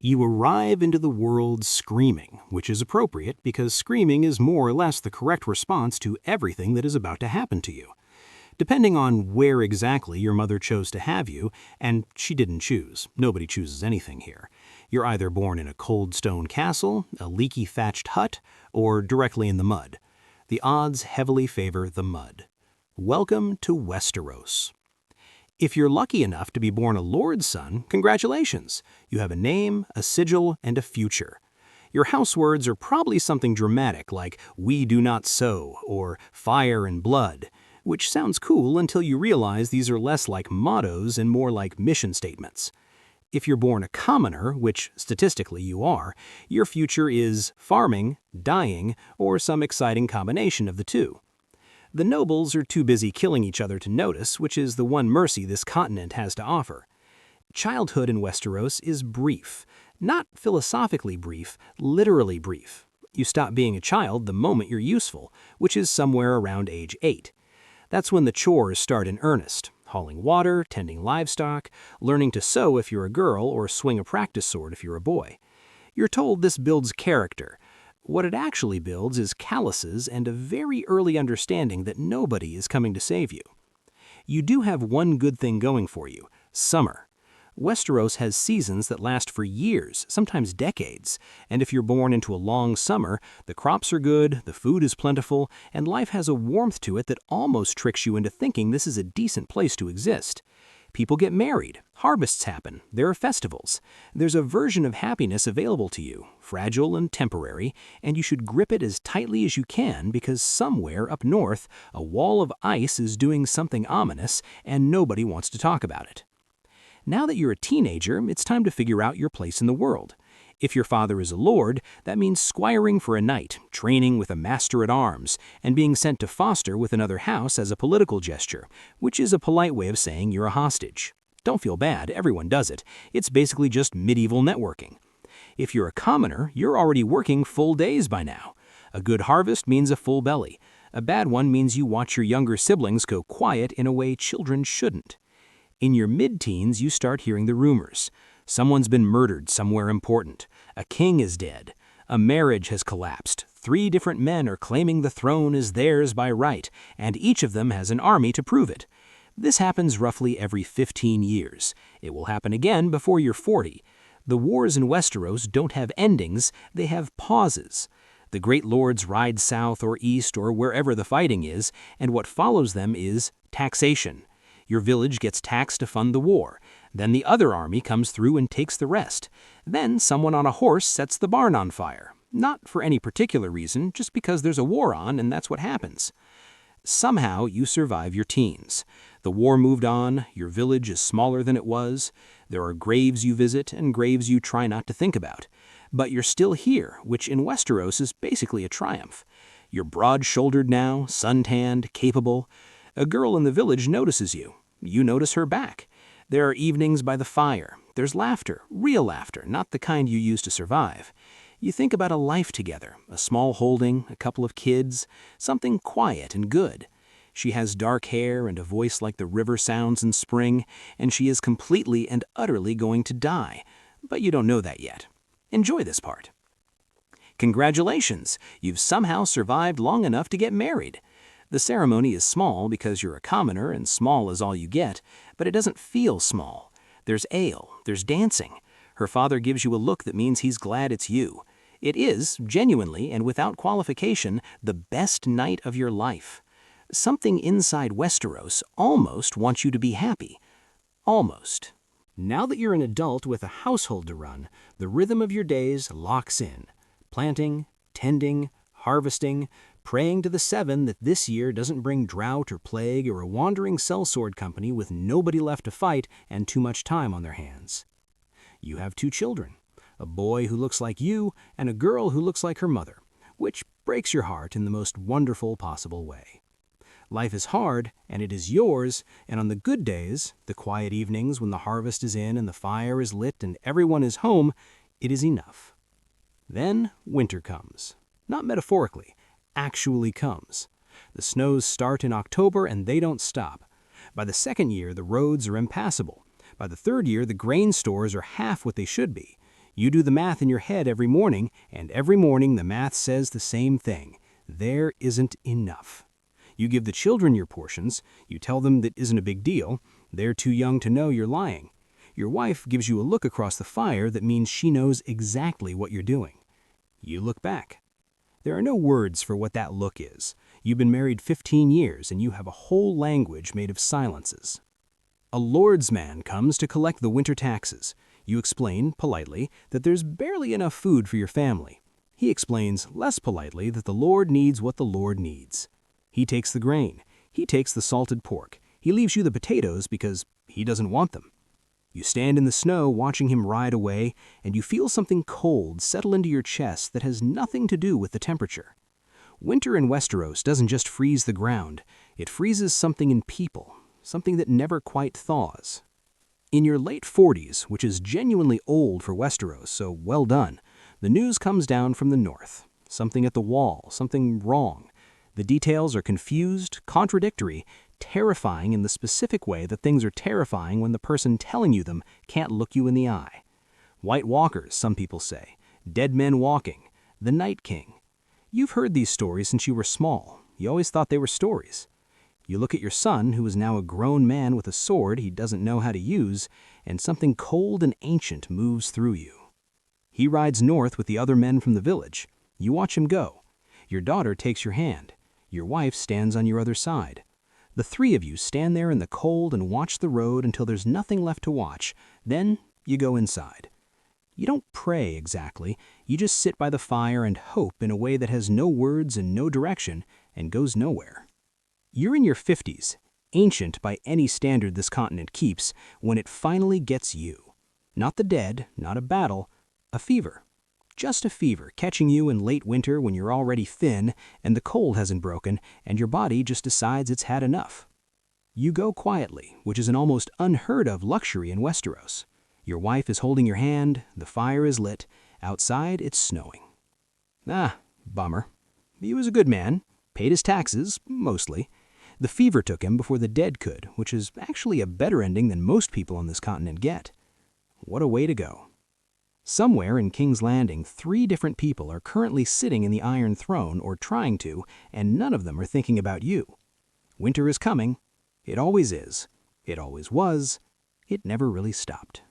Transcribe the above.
You arrive into the world screaming, which is appropriate because screaming is more or less the correct response to everything that is about to happen to you. Depending on where exactly your mother chose to have you, and she didn't choose, nobody chooses anything here, you're either born in a cold stone castle, a leaky thatched hut, or directly in the mud. The odds heavily favor the mud. Welcome to Westeros. If you're lucky enough to be born a lord's son, congratulations! You have a name, a sigil, and a future. Your house words are probably something dramatic like, "We do not sow," or "Fire and blood," which sounds cool until you realize these are less like mottos and more like mission statements. If you're born a commoner, which statistically you are, your future is farming, dying, or some exciting combination of the two. The nobles are too busy killing each other to notice, which is the one mercy this continent has to offer. Childhood in Westeros is brief. Not philosophically brief, literally brief. You stop being a child the moment you're useful, which is somewhere around age 8. That's when the chores start in earnest. Hauling water, tending livestock, learning to sew if you're a girl or swing a practice sword if you're a boy. You're told this builds character. What it actually builds is calluses and a very early understanding that nobody is coming to save you. You do have one good thing going for you: summer. Westeros has seasons that last for years, sometimes decades, and if you're born into a long summer, the crops are good, the food is plentiful, and life has a warmth to it that almost tricks you into thinking this is a decent place to exist. People get married, harvests happen, there are festivals. There's a version of happiness available to you, fragile and temporary, and you should grip it as tightly as you can because somewhere up north, a wall of ice is doing something ominous and nobody wants to talk about it. Now that you're a teenager, it's time to figure out your place in the world. If your father is a lord, that means squiring for a night, training with a master-at-arms, and being sent to foster with another house as a political gesture, which is a polite way of saying you're a hostage. Don't feel bad, everyone does it. It's basically just medieval networking. If you're a commoner, you're already working full days by now. A good harvest means a full belly. A bad one means you watch your younger siblings go quiet in a way children shouldn't. In your mid-teens, you start hearing the rumors. Someone's been murdered somewhere important. A king is dead. A marriage has collapsed. 3 different men are claiming the throne is theirs by right, and each of them has an army to prove it. This happens roughly every 15 years. It will happen again before you're 40. The wars in Westeros don't have endings, they have pauses. The great lords ride south or east or wherever the fighting is, and what follows them is taxation. Your village gets taxed to fund the war. Then the other army comes through and takes the rest. Then someone on a horse sets the barn on fire. Not for any particular reason, just because there's a war on and that's what happens. Somehow you survive your teens. The war moved on, your village is smaller than it was. There are graves you visit and graves you try not to think about. But you're still here, which in Westeros is basically a triumph. You're broad-shouldered now, suntanned, capable. A girl in the village notices you. You notice her back. There are evenings by the fire. There's laughter, real laughter, not the kind you use to survive. You think about a life together, a small holding, a couple of kids, something quiet and good. She has dark hair and a voice like the river sounds in spring, and she is completely and utterly going to die. But you don't know that yet. Enjoy this part. Congratulations! You've somehow survived long enough to get married. The ceremony is small because you're a commoner and small is all you get, but it doesn't feel small. There's ale, there's dancing. Her father gives you a look that means he's glad it's you. It is, genuinely and without qualification, the best night of your life. Something inside Westeros almost wants you to be happy. Almost. Now that you're an adult with a household to run, the rhythm of your days locks in. Planting, tending, harvesting, praying to the Seven that this year doesn't bring drought or plague or a wandering sellsword company with nobody left to fight and too much time on their hands. You have 2 children, a boy who looks like you and a girl who looks like her mother, which breaks your heart in the most wonderful possible way. Life is hard, and it is yours, and on the good days, the quiet evenings when the harvest is in and the fire is lit and everyone is home, it is enough. Then winter comes. Not metaphorically, actually comes. The snows start in October and they don't stop. By the 2nd year, the roads are impassable. By the 3rd year, the grain stores are half what they should be. You do the math in your head every morning, and every morning the math says the same thing. There isn't enough. You give the children your portions, you tell them that isn't a big deal, they're too young to know you're lying. Your wife gives you a look across the fire that means she knows exactly what you're doing. You look back. There are no words for what that look is. You've been married 15 years and you have a whole language made of silences. A lordsman comes to collect the winter taxes. You explain, politely, that there's barely enough food for your family. He explains, less politely, that the Lord needs what the Lord needs. He takes the grain. He takes the salted pork. He leaves you the potatoes because he doesn't want them. You stand in the snow watching him ride away, and you feel something cold settle into your chest that has nothing to do with the temperature. Winter in Westeros doesn't just freeze the ground. It freezes something in people, something that never quite thaws. In your late 40s, which is genuinely old for Westeros, so well done, the news comes down from the north. Something at the wall, something wrong. The details are confused, contradictory, terrifying in the specific way that things are terrifying when the person telling you them can't look you in the eye. White walkers, some people say. Dead men walking. The Night King. You've heard these stories since you were small. You always thought they were stories. You look at your son, who is now a grown man with a sword he doesn't know how to use, and something cold and ancient moves through you. He rides north with the other men from the village. You watch him go. Your daughter takes your hand. Your wife stands on your other side. The three of you stand there in the cold and watch the road until there's nothing left to watch. Then you go inside. You don't pray exactly. You just sit by the fire and hope in a way that has no words and no direction and goes nowhere. You're in your 50s, ancient by any standard this continent keeps, when it finally gets you. Not the dead, not a battle, a fever. Just a fever catching you in late winter when you're already thin and the cold hasn't broken and your body just decides it's had enough. You go quietly, which is an almost unheard of luxury in Westeros. Your wife is holding your hand, the fire is lit, outside it's snowing. Bummer. He was a good man, paid his taxes, mostly. The fever took him before the dead could, which is actually a better ending than most people on this continent get. What a way to go. Somewhere in King's Landing, 3 different people are currently sitting in the Iron Throne or trying to, and none of them are thinking about you. Winter is coming. It always is. It always was. It never really stopped.